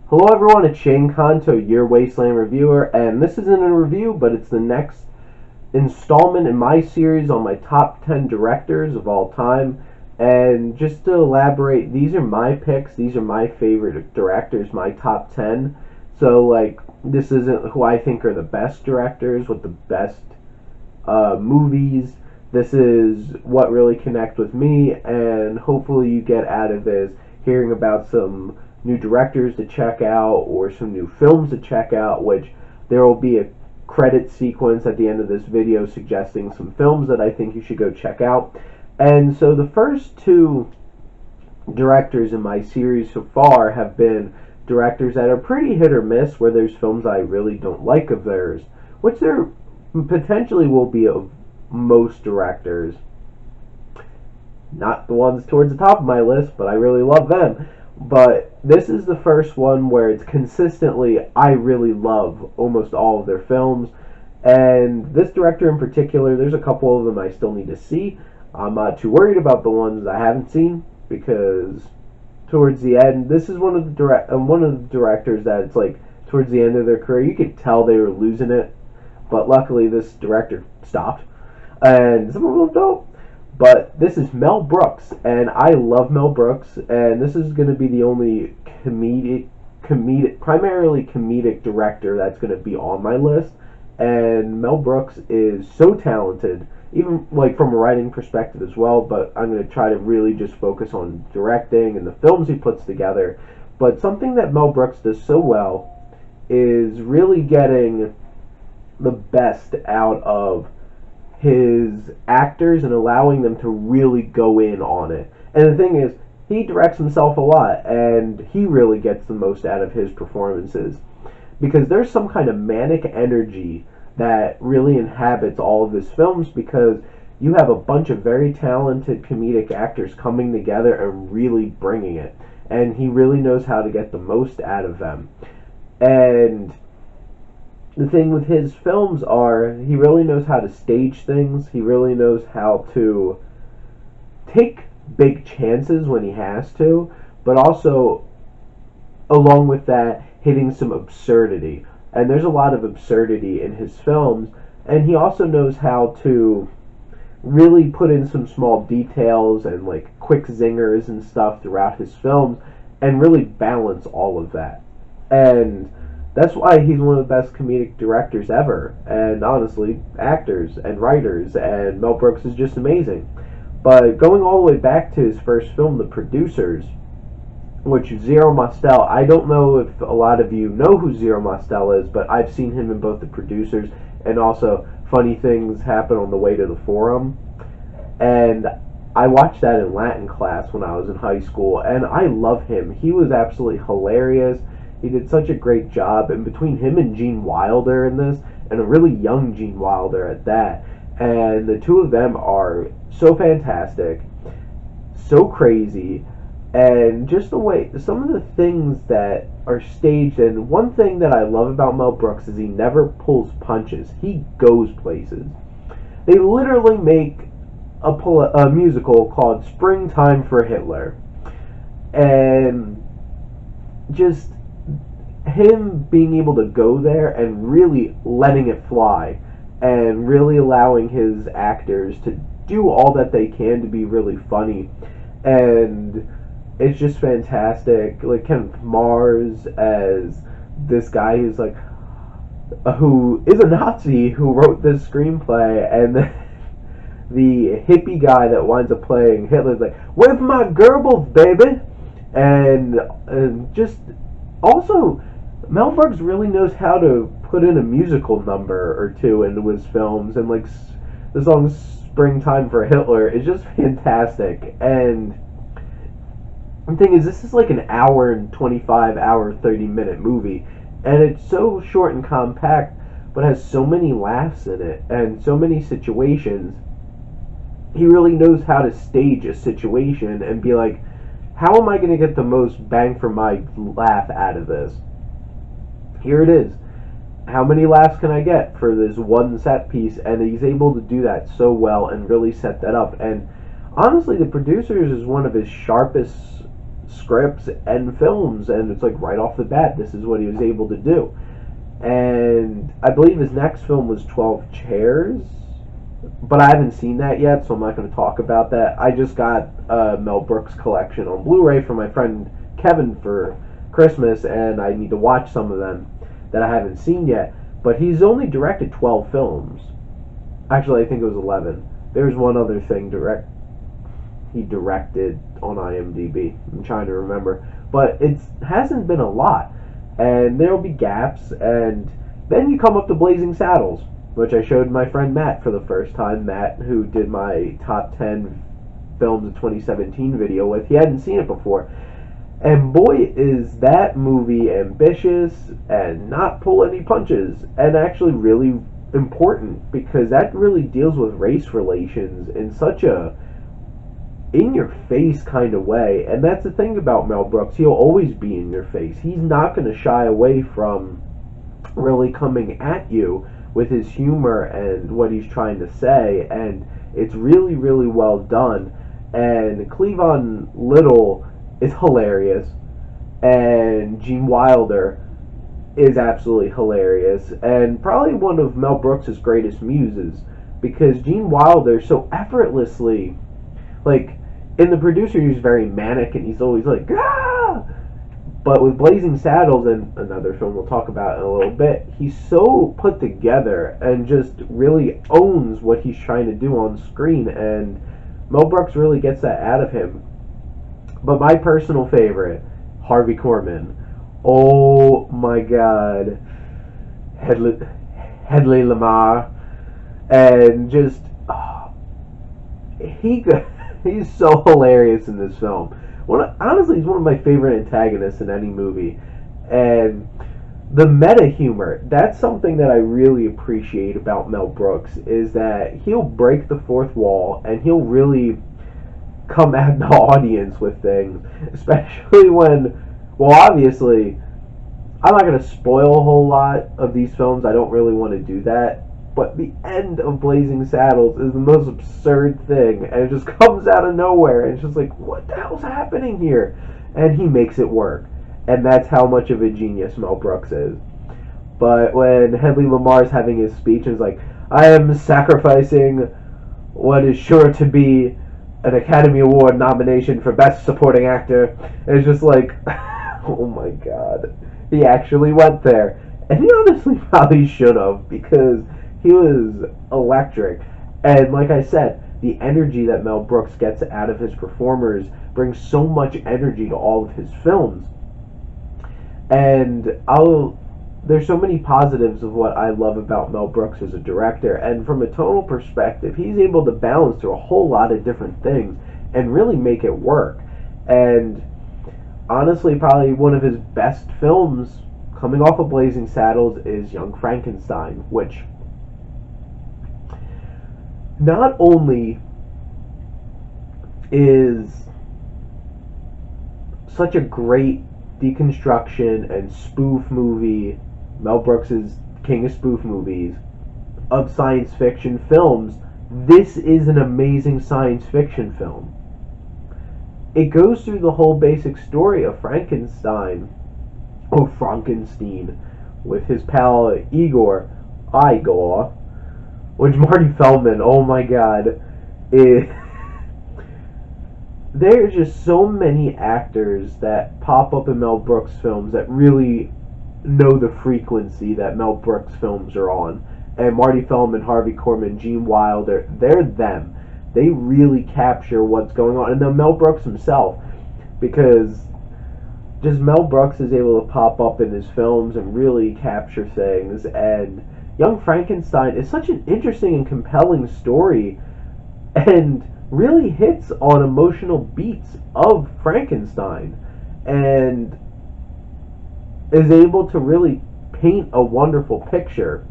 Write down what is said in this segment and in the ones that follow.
Hello everyone, it's Shane Kanto, your Wasteland reviewer, and this isn't a review, but it's the next installment in my series on my top 10 directors of all time. And just to elaborate, these are my picks, these are my favorite directors, my top 10. So, this isn't who I think are the best directors with the best movies. This is what really connect with me, and hopefully you get out of this hearing about some new directors to check out or some new films to check out, which there will be a credit sequence at the end of this video suggesting some films that I think you should go check out. And so the first two directors in my series so far have been directors that are pretty hit or miss, where there's films I really don't like of theirs, which there potentially will be of most directors. Not the ones towards the top of my list, but I really love them. But this is the first one where it's consistently, I really love almost all of their films. And this director in particular, there's a couple of them I still need to see. I'm not too worried about the ones I haven't seen, because towards the end, this is one of the directors that it's like towards the end of their career, you could tell they were losing it. But luckily this director stopped. And some of them don't. But this is Mel Brooks, and I love Mel Brooks, and this is going to be the only primarily comedic director that's going to be on my list. And Mel Brooks is so talented, even from a writing perspective as well, but I'm going to try to really just focus on directing and the films he puts together. But something that Mel Brooks does so well is really getting the best out of his actors and allowing them to really go in on it. And the thing is, he directs himself a lot, and he really gets the most out of his performances, because there's some kind of manic energy that really inhabits all of his films, because you have a bunch of very talented comedic actors coming together and really bringing it, and he really knows how to get the most out of them. And the thing with his films are, he really knows how to stage things. He really knows how to take big chances when he has to, but also, along with that, hitting some absurdity. And there's a lot of absurdity in his films, and he also knows how to really put in some small details and quick zingers and stuff throughout his films, and really balance all of that. And that's why he's one of the best comedic directors ever, and honestly, actors and writers, and Mel Brooks is just amazing. But going all the way back to his first film, The Producers, which Zero Mostel, I don't know if a lot of you know who Zero Mostel is, but I've seen him in both The Producers and also Funny Things Happen on the Way to the Forum. And I watched that in Latin class when I was in high school, and I love him. He was absolutely hilarious. He did such a great job, and between him and Gene Wilder in this, and a really young Gene Wilder at that, and the two of them are so fantastic, so crazy, and just the way, some of the things that are staged. And one thing that I love about Mel Brooks is he never pulls punches. He goes places. They literally make a musical called Springtime for Hitler, and just him being able to go there and really letting it fly, and really allowing his actors to do all that they can to be really funny. And it's just fantastic. Kenneth Mars as this guy who's who is a Nazi who wrote this screenplay, and the hippie guy that winds up playing Hitler's with my Goebbels, baby. And just also, Mel Brooks really knows how to put in a musical number or two into his films, and the song Springtime for Hitler is just fantastic. And the thing is, this is an hour and 25, 30-minute movie, and it's so short and compact, but has so many laughs in it, and so many situations. He really knows how to stage a situation and be how am I going to get the most bang for my laugh out of this? Here it is. How many laughs can I get for this one set piece? And he's able to do that so well and really set that up. And honestly, The Producers is one of his sharpest scripts and films, and it's like right off the bat, this is what he was able to do. And I believe his next film was 12 Chairs, but I haven't seen that yet, so I'm not going to talk about that. I just got a Mel Brooks collection on Blu-ray from my friend Kevin for Christmas, and I need to watch some of them that I haven't seen yet. But he's only directed 12 films. Actually, I think it was 11. There's one other thing he directed on IMDb. I'm trying to remember. But it hasn't been a lot. And there'll be gaps, and then you come up to Blazing Saddles, which I showed my friend Matt for the first time. Matt, who did my top 10 films of 2017 video with. He hadn't seen it before. And boy, is that movie ambitious and not pull any punches, and actually really important, because that really deals with race relations in such a in-your-face kind of way. And that's the thing about Mel Brooks. He'll always be in your face. He's not going to shy away from really coming at you with his humor and what he's trying to say, and it's really, really well done. And Cleavon Little is hilarious, and Gene Wilder is absolutely hilarious, and probably one of Mel Brooks' greatest muses, because Gene Wilder so effortlessly, like, in The Producer, he's very manic, and he's always like, ah! But with Blazing Saddles, and another film we'll talk about in a little bit, he's so put together and just really owns what he's trying to do on screen, and Mel Brooks really gets that out of him. But my personal favorite, Harvey Korman. Oh my God. Hedley Lamar. And just, he's so hilarious in this film. Honestly, he's one of my favorite antagonists in any movie. And the meta humor, that's something that I really appreciate about Mel Brooks, is that he'll break the fourth wall and he'll really come at the audience with things, especially when, well, obviously, I'm not going to spoil a whole lot of these films. I don't really want to do that. But the end of Blazing Saddles is the most absurd thing, and it just comes out of nowhere, and it's just like, what the hell's happening here? And he makes it work. And that's how much of a genius Mel Brooks is. But when Hedley Lamar's having his speech, it's like, I am sacrificing what is sure to be an Academy Award nomination for Best Supporting Actor. And it's just like, oh my God. He actually went there. And he honestly probably should have, because he was electric. And like I said, the energy that Mel Brooks gets out of his performers brings so much energy to all of his films. And there's so many positives of what I love about Mel Brooks as a director, and from a tonal perspective, he's able to balance through a whole lot of different things and really make it work. And honestly, probably one of his best films coming off of Blazing Saddles is Young Frankenstein, which not only is such a great deconstruction and spoof movie, Mel Brooks is king of spoof movies, of science fiction films. This is an amazing science fiction film. It goes through the whole basic story of Frankenstein, or Frankenstein, with his pal Igor, which Marty Feldman, oh my God, there's just so many actors that pop up in Mel Brooks films that really know the frequency that Mel Brooks films are on. And Marty Feldman, Harvey Korman, Gene Wilder, they're them. They really capture what's going on. And then Mel Brooks himself, because just Mel Brooks is able to pop up in his films and really capture things. And Young Frankenstein is such an interesting and compelling story, and really hits on emotional beats of Frankenstein, and is able to really paint a wonderful picture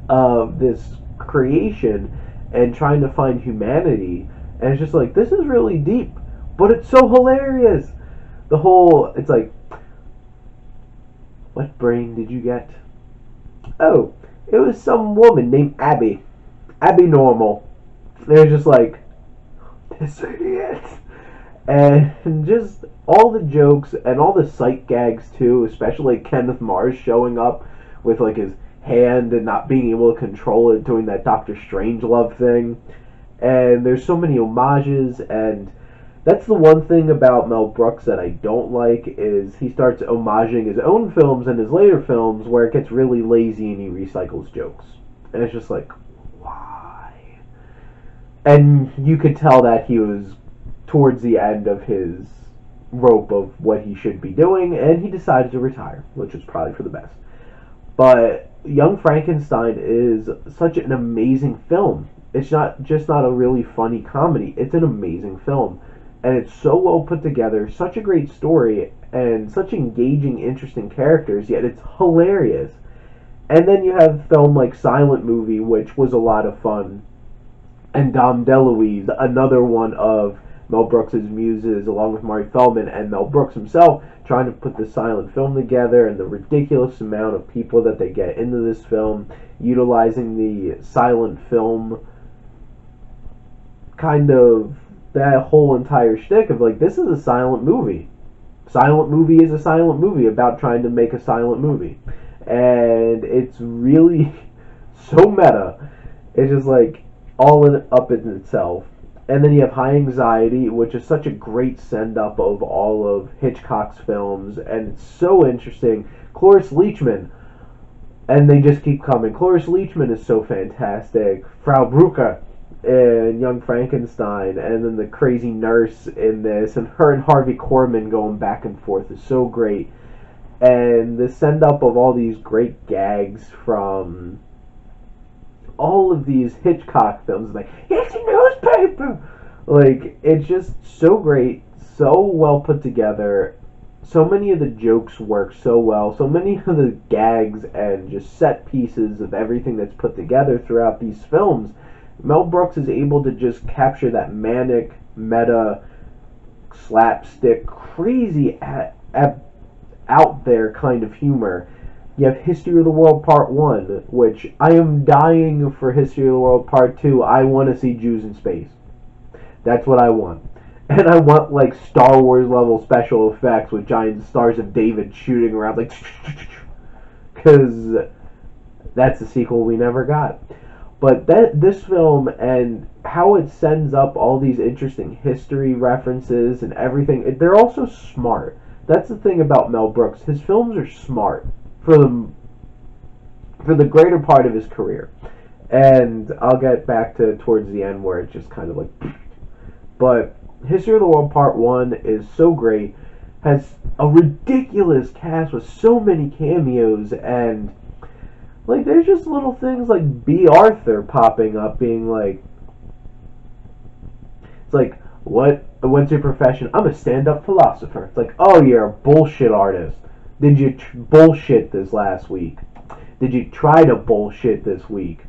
of this creation and trying to find humanity. And it's just like, this is really deep, but it's so hilarious. It's like, what brain did you get? Oh, it was some woman named Abby Normal. They're just like, this idiot. and just all the jokes and all the sight gags too, especially Kenneth Mars showing up with like his hand and not being able to control it, doing that Doctor Strangelove thing. And there's so many homages, and that's the one thing about Mel Brooks that I don't like is he starts homaging his own films and his later films where it gets really lazy and he recycles jokes. And it's just like, why? And you could tell that he was towards the end of his rope of what he should be doing, and he decided to retire, which was probably for the best. But Young Frankenstein is such an amazing film. It's not just not a really funny comedy, it's an amazing film. And it's so well put together, such a great story, and such engaging, interesting characters, yet it's hilarious. And then you have film like Silent Movie, which was a lot of fun, and Dom DeLuise, another one of Mel Brooks' muses, along with Mari Feldman and Mel Brooks himself, trying to put this silent film together, and the ridiculous amount of people that they get into this film, utilizing the silent film kind of that whole entire shtick of like, this is a silent movie. Silent movie is a silent movie about trying to make a silent movie. And it's really so meta. It's just like all up in itself. And then you have High Anxiety, which is such a great send-up of all of Hitchcock's films, and it's so interesting. Cloris Leachman, and they just keep coming. Cloris Leachman is so fantastic. Frau Brucker in Young Frankenstein, and then the crazy nurse in this, and her and Harvey Korman going back and forth is so great. And the send-up of all these great gags from all of these Hitchcock films, like, it's a newspaper! Like, it's just so great, so well put together. So many of the jokes work so well. So many of the gags and just set pieces of everything that's put together throughout these films. Mel Brooks is able to just capture that manic, meta, slapstick, crazy, out there kind of humor. You have History of the World Part 1, which I am dying for History of the World Part 2. I want to see Jews in space. That's what I want. And I want, like, Star Wars level special effects with giant stars of David shooting around, like, because that's the sequel we never got. But this film and how it sends up all these interesting history references and everything, they're also smart. That's the thing about Mel Brooks. His films are smart for the greater part of his career. And I'll get back to towards the end where it's just kind of like... But History of the World Part 1 is so great. Has a ridiculous cast with so many cameos, and like there's just little things like B. Arthur popping up being like, it's like, what's your profession? I'm a stand-up philosopher. It's like, oh, you're a bullshit artist. Did you bullshit this last week? Did you try to bullshit this week?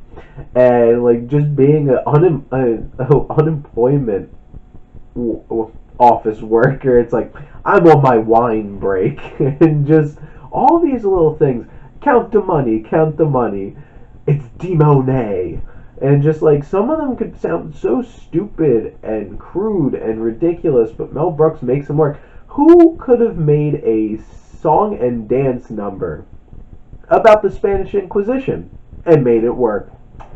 And like just being an unemployment office worker, it's like, I'm on my wine break. And just all these little things. Count the money. It's Demonet. And just like some of them could sound so stupid and crude and ridiculous, but Mel Brooks makes them work. Who could have made a song and dance number about the Spanish Inquisition and made it work?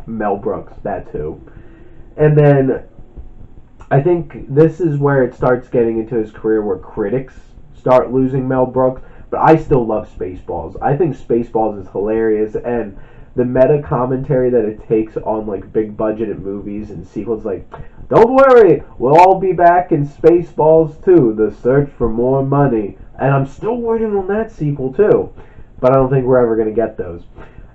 Mel Brooks, that's who. And then I think this is where it starts getting into his career where critics start losing Mel Brooks, but I still love Spaceballs. I think Spaceballs is hilarious, and the meta commentary that it takes on like big budgeted movies and sequels, like, don't worry, we'll all be back in Spaceballs 2, The Search for More Money. And I'm still waiting on that sequel too, but I don't think we're ever going to get those.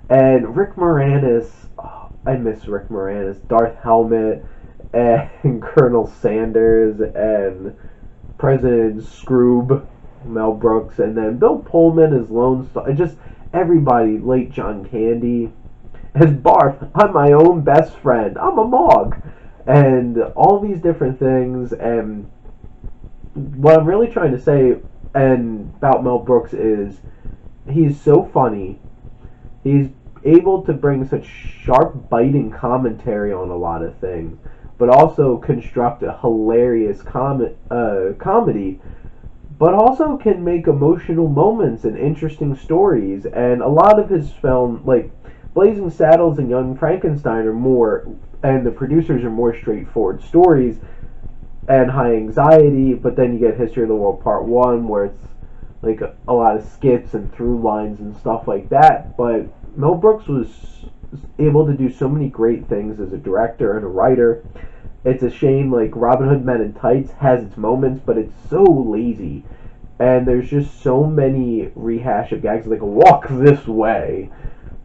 And Rick Moranis, oh, I miss Rick Moranis, Darth Helmet, and Colonel Sanders, and President Scroob, Mel Brooks, and then Bill Pullman as Lone Star, just everybody, late John Candy, as Barf, I'm my own best friend, I'm a Mog, and all these different things. And what I'm really trying to say and about Mel Brooks is he's so funny, he's able to bring such sharp, biting commentary on a lot of things, but also construct a hilarious comedy, but also can make emotional moments and interesting stories. And a lot of his film, like Blazing Saddles and Young Frankenstein, are more, and the producers are more straightforward stories and high anxiety. But then you get History of the World Part 1, where it's like a lot of skits and through lines and stuff like that. But Mel Brooks was able to do so many great things as a director and a writer. It's a shame, like Robin Hood Men in Tights has its moments, but it's so lazy. And there's just so many rehash of gags, like walk this way.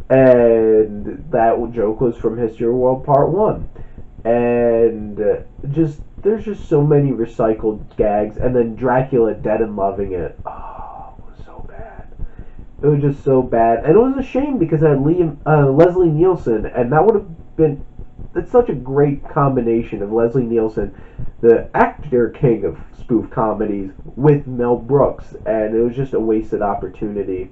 And that joke was from History of the World Part 1. And just, there's just so many recycled gags. And then Dracula Dead and Loving It. Oh, it was so bad. It was just so bad. And it was a shame because I had Leslie Nielsen, and that would have been, it's such a great combination of Leslie Nielsen, the actor king of spoof comedies, with Mel Brooks, and it was just a wasted opportunity.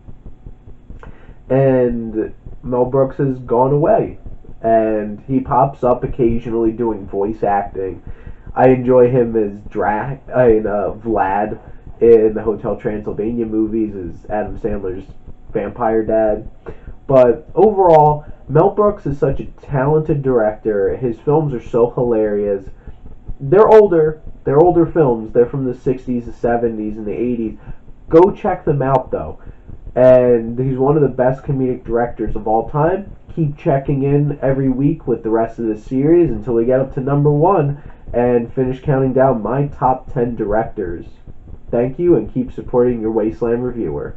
And Mel Brooks has gone away, and he pops up occasionally doing voice acting. I enjoy him as Vlad in the Hotel Transylvania movies, as Adam Sandler's vampire dad. But overall, Mel Brooks is such a talented director. His films are so hilarious. They're older. They're older films. They're from the 60s, the 70s, and the 80s. Go check them out, though. And he's one of the best comedic directors of all time. Keep checking in every week with the rest of the series until we get up to number 1 and finish counting down my top 10 directors. Thank you, and keep supporting your Wasteland Reviewer.